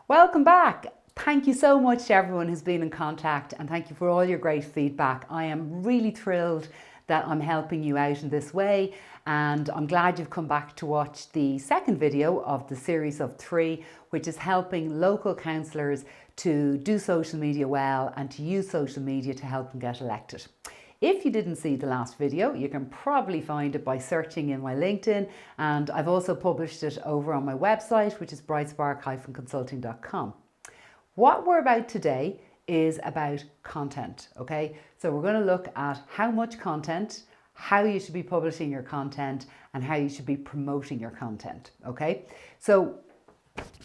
Welcome back. Thank you so much to everyone who's been in contact, and thank you for all your great feedback. I am really thrilled that I'm helping you out in this way, and I'm glad you've come back to watch the second video of the series of 3, which is helping local councillors to do social media well and to use social media to help them get elected. If you didn't see the last video, you can probably find it by searching in my LinkedIn, and I've also published it over on my website, which is brightspark-consulting.com. What we're about today is about content, okay? So we're going to look at how much content, how you should be publishing your content, and how you should be promoting your content, okay? So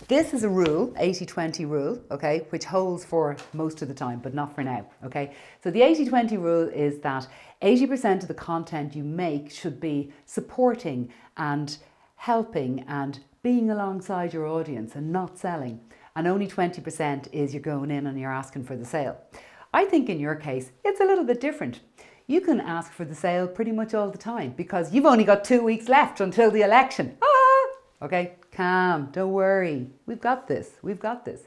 this is a rule, 80-20 rule, okay, which holds for most of the time, but not for now, okay? So the 80-20 rule is that 80% of the content you make should be supporting and helping and being alongside your audience and not selling. And only 20% is you're going in and you're asking for the sale. I think in your case, it's a little bit different. You can ask for the sale pretty much all the time because you've only got 2 weeks left until the election. Okay, calm, don't worry. We've got this, we've got this.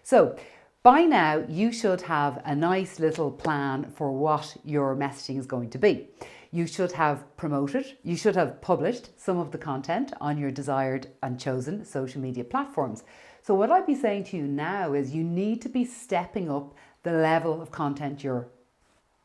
So by now you should have a nice little plan for what your messaging is going to be. You should have promoted, you should have published some of the content on your desired and chosen social media platforms. So what I'd be saying to you now is you need to be stepping up the level of content you're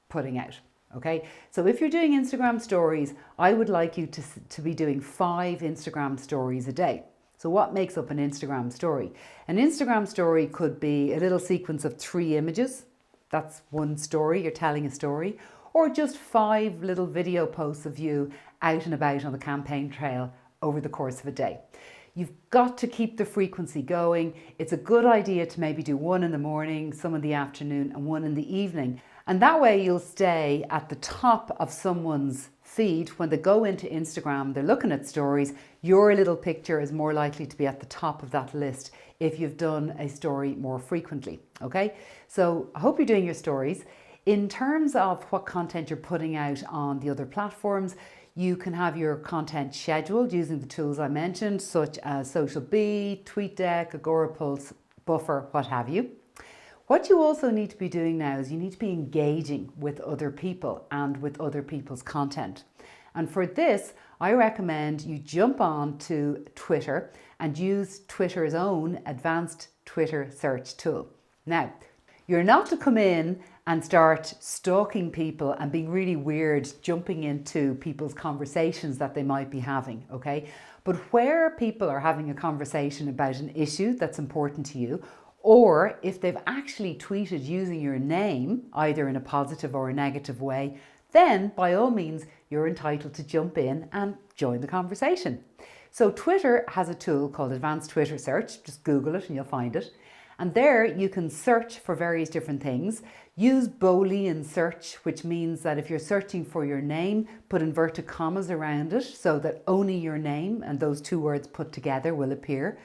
putting out. Okay, so if you're doing Instagram stories, I would like you to be doing 5 Instagram stories a day. So what makes up an Instagram story? An Instagram story could be a little sequence of 3 images. That's one story, you're telling a story. Or just 5 little video posts of you out and about on the campaign trail over the course of a day. You've got to keep the frequency going. It's a good idea to maybe do 1 in the morning, some in the afternoon and 1 in the evening. And that way you'll stay at the top of someone's feed. When they go into Instagram, they're looking at stories, your little picture is more likely to be at the top of that list if you've done a story more frequently, okay? So I hope you're doing your stories. In terms of what content you're putting out on the other platforms, you can have your content scheduled using the tools I mentioned, such as Social Bee, TweetDeck, Agorapulse, Buffer, what have you. What you also need to be doing now is you need to be engaging with other people and with other people's content. And for this, I recommend you jump on to Twitter and use Twitter's own advanced Twitter search tool. Now, you're not to come in and start stalking people and being really weird, jumping into people's conversations that they might be having, okay? But where people are having a conversation about an issue that's important to you, or if they've actually tweeted using your name, either in a positive or a negative way, then by all means, you're entitled to jump in and join the conversation. So Twitter has a tool called Advanced Twitter Search. Just Google it and you'll find it. And there you can search for various different things. Use Boolean search, which means that if you're searching for your name, put inverted commas around it so that only your name and those 2 words put together will appear.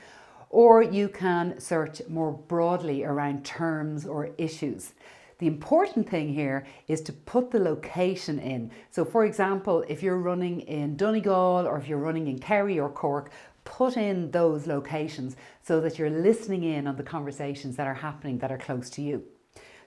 Or you can search more broadly around terms or issues. The important thing here is to put the location in. So for example, if you're running in Donegal or if you're running in Kerry or Cork, put in those locations so that you're listening in on the conversations that are happening that are close to you.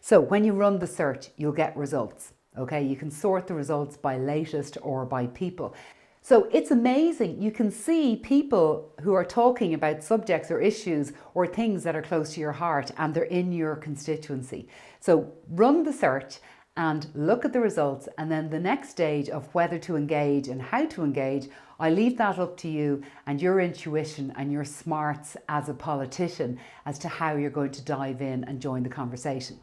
So when you run the search, you'll get results, okay? You can sort the results by latest or by people. So it's amazing. You can see people who are talking about subjects or issues or things that are close to your heart and they're in your constituency. So run the search and look at the results, and then the next stage of whether to engage and how to engage, I leave that up to you and your intuition and your smarts as a politician as to how you're going to dive in and join the conversation.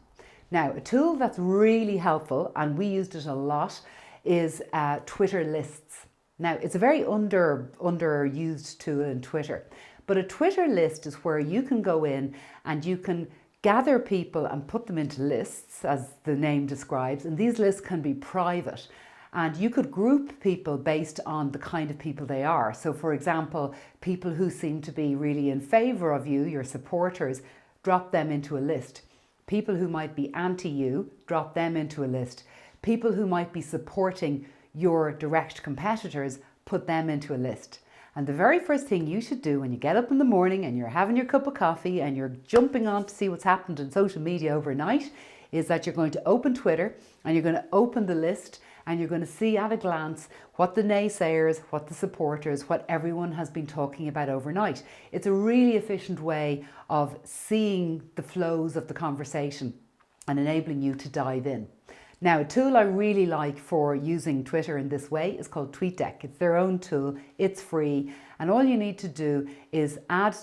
Now, a tool that's really helpful, and we used it a lot, is Twitter lists. Now, it's a very underused tool in Twitter, but a Twitter list is where you can go in and you can gather people and put them into lists, as the name describes, and these lists can be private. And you could group people based on the kind of people they are. So for example, people who seem to be really in favour of you, your supporters, drop them into a list. People who might be anti you, drop them into a list. People who might be supporting your direct competitors, put them into a list. And the very first thing you should do when you get up in the morning and you're having your cup of coffee and you're jumping on to see what's happened in social media overnight is that you're going to open Twitter and you're going to open the list and you're going to see at a glance what the naysayers, what the supporters, what everyone has been talking about overnight. It's a really efficient way of seeing the flows of the conversation and enabling you to dive in. Now, a tool I really like for using Twitter in this way is called TweetDeck. It's their own tool, it's free, and all you need to do is add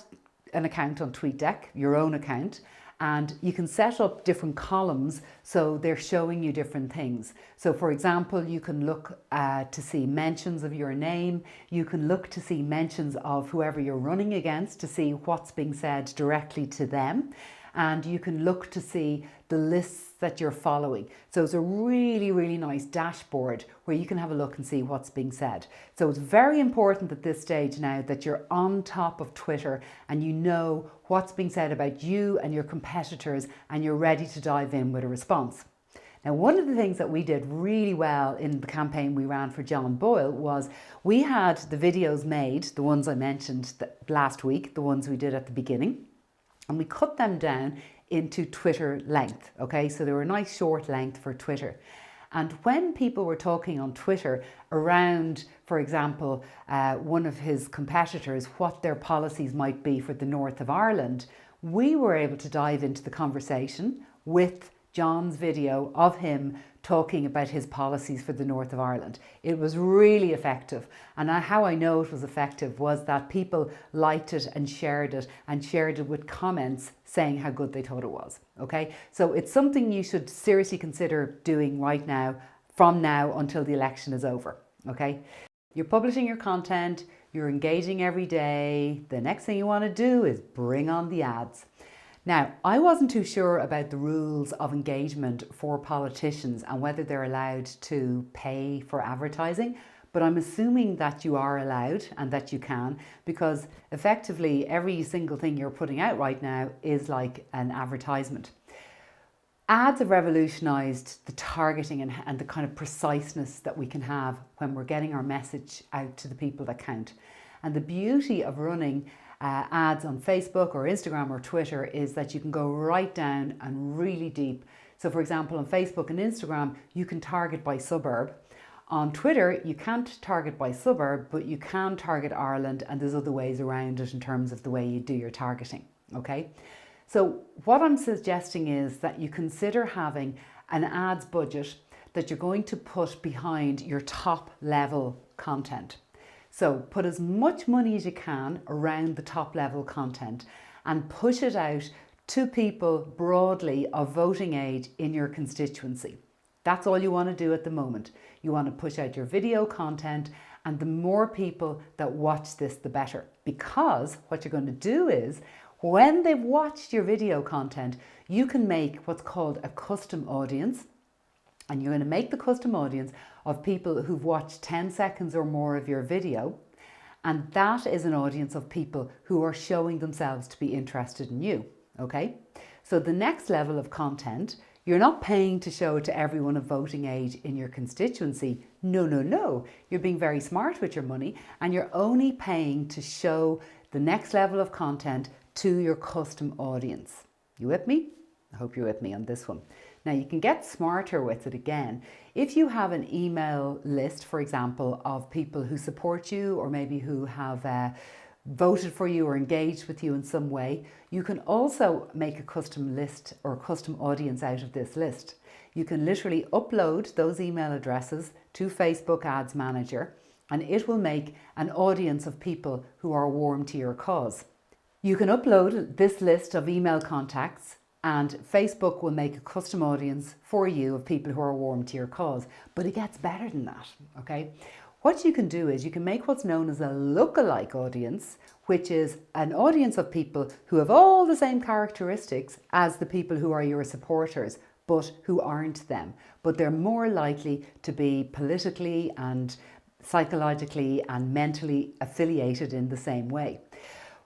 an account on TweetDeck, your own account, and you can set up different columns so they're showing you different things. So for example, you can look to see mentions of your name, you can look to see mentions of whoever you're running against to see what's being said directly to them, and you can look to see the lists that you're following. So it's a really, really nice dashboard where you can have a look and see what's being said. So it's very important at this stage now that you're on top of Twitter and you know what's being said about you and your competitors and you're ready to dive in with a response. Now, one of the things that we did really well in the campaign we ran for John Boyle was we had the videos made, the ones I mentioned last week, the ones we did at the beginning, and we cut them down into Twitter length, okay? So they were a nice short length for Twitter. And when people were talking on Twitter around, for example, one of his competitors, what their policies might be for the north of Ireland, we were able to dive into the conversation with John's video of him talking about his policies for the north of Ireland. It was really effective, and how I know it was effective was that people liked it and shared it with comments saying how good they thought it was. Okay, so it's something you should seriously consider doing right now, from now until the election is over. Okay, you're publishing your content, you're engaging every day. The next thing you want to do is bring on the ads. Now, I wasn't too sure about the rules of engagement for politicians and whether they're allowed to pay for advertising, but I'm assuming that you are allowed and that you can, because effectively every single thing you're putting out right now is like an advertisement. Ads have revolutionised the targeting and the kind of preciseness that we can have when we're getting our message out to the people that count. And the beauty of running ads on Facebook or Instagram or Twitter is that you can go right down and really deep. So for example, on Facebook and Instagram, you can target by suburb. On Twitter, you can't target by suburb, but you can target Ireland, and there's other ways around it in terms of the way you do your targeting, okay? So what I'm suggesting is that you consider having an ads budget that you're going to put behind your top level content. So put as much money as you can around the top level content and push it out to people broadly of voting age in your constituency. That's all you want to do at the moment. You want to push out your video content, and the more people that watch this, the better. Because what you're going to do is, when they've watched your video content, you can make what's called a custom audience. And you're going to make the custom audience of people who've watched 10 seconds or more of your video. And that is an audience of people who are showing themselves to be interested in you, okay? So the next level of content, you're not paying to show it to everyone of voting age in your constituency. No, no, no. You're being very smart with your money, and you're only paying to show the next level of content to your custom audience. You with me? I hope you're with me on this one. Now you can get smarter with it again. If you have an email list, for example, of people who support you or maybe who have voted for you or engaged with you in some way, you can also make a custom list or custom audience out of this list. You can literally upload those email addresses to Facebook Ads Manager, and it will make an audience of people who are warm to your cause. You can upload this list of email contacts, and Facebook will make a custom audience for you of people who are warm to your cause. But it gets better than that, okay? What you can do is you can make what's known as a lookalike audience, which is an audience of people who have all the same characteristics as the people who are your supporters, but who aren't them. But they're more likely to be politically and psychologically and mentally affiliated in the same way.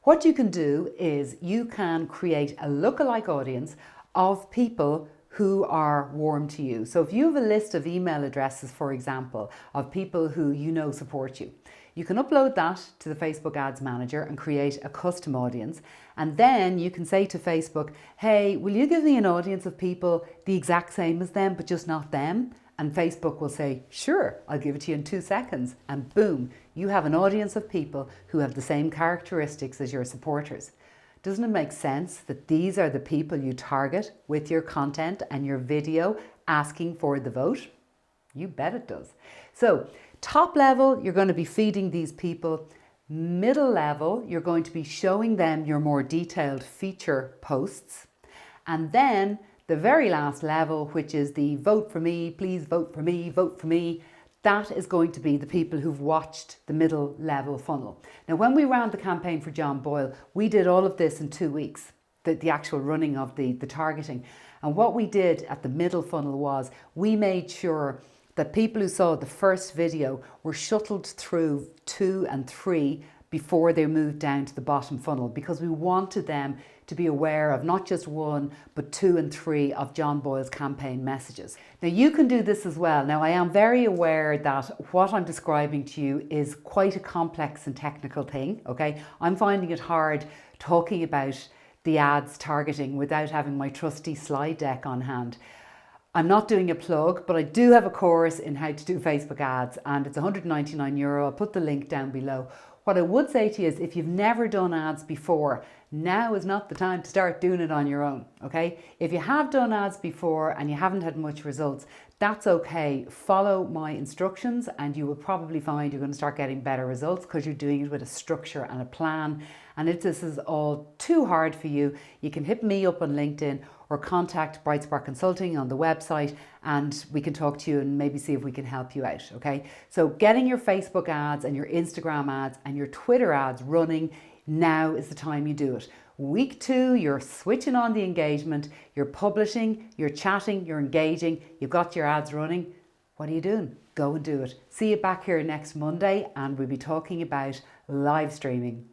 What you can do is you can create a lookalike audience of people who are warm to you. So if you have a list of email addresses, for example, of people who you know support you, You can upload that to the Facebook Ads Manager and create a custom audience. And then you can say to Facebook, hey, will you give me an audience of people the exact same as them, but just not them? And Facebook will say, sure, I'll give it to you in 2 seconds. And boom, you have an audience of people who have the same characteristics as your supporters. Doesn't it make sense that these are the people you target with your content and your video asking for the vote? You bet it does. So top level, you're going to be feeding these people. Middle level, you're going to be showing them your more detailed feature posts. And then the very last level, which is the vote for me, please vote for me, vote for me. That is going to be the people who've watched the middle level funnel. Now, when we ran the campaign for John Boyle, we did all of this in 2 weeks, the actual running of the targeting. And what we did at the middle funnel was we made sure that people who saw the first video were shuttled through 2 and 3 before they moved down to the bottom funnel, because we wanted them to be aware of not just 1, but 2 and 3 of John Boyle's campaign messages. Now you can do this as well. Now I am very aware that what I'm describing to you is quite a complex and technical thing, okay? I'm finding it hard talking about the ads targeting without having my trusty slide deck on hand. I'm not doing a plug, but I do have a course in how to do Facebook ads, and it's €199. I'll put the link down below. What I would say to you is, if you've never done ads before, now is not the time to start doing it on your own, okay? If you have done ads before and you haven't had much results, that's okay. Follow my instructions and you will probably find you're going to start getting better results because you're doing it with a structure and a plan. And if this is all too hard for you, you can hit me up on LinkedIn or contact Bright Spark Consulting on the website, and we can talk to you and maybe see if we can help you out, okay? So getting your Facebook ads and your Instagram ads and your Twitter ads running, now is the time you do it. Week 2, you're switching on the engagement, you're publishing, you're chatting, you're engaging, you've got your ads running. What are you doing? Go and do it. See you back here next Monday, and we'll be talking about live streaming.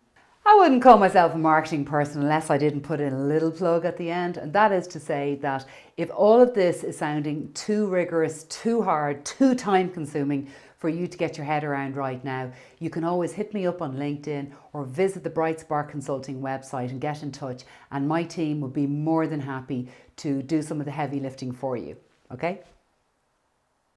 I wouldn't call myself a marketing person unless I didn't put in a little plug at the end, and that is to say that if all of this is sounding too rigorous, too hard, too time consuming for you to get your head around right now, you can always hit me up on LinkedIn or visit the Bright Spark Consulting website and get in touch, and my team will be more than happy to do some of the heavy lifting for you. Okay?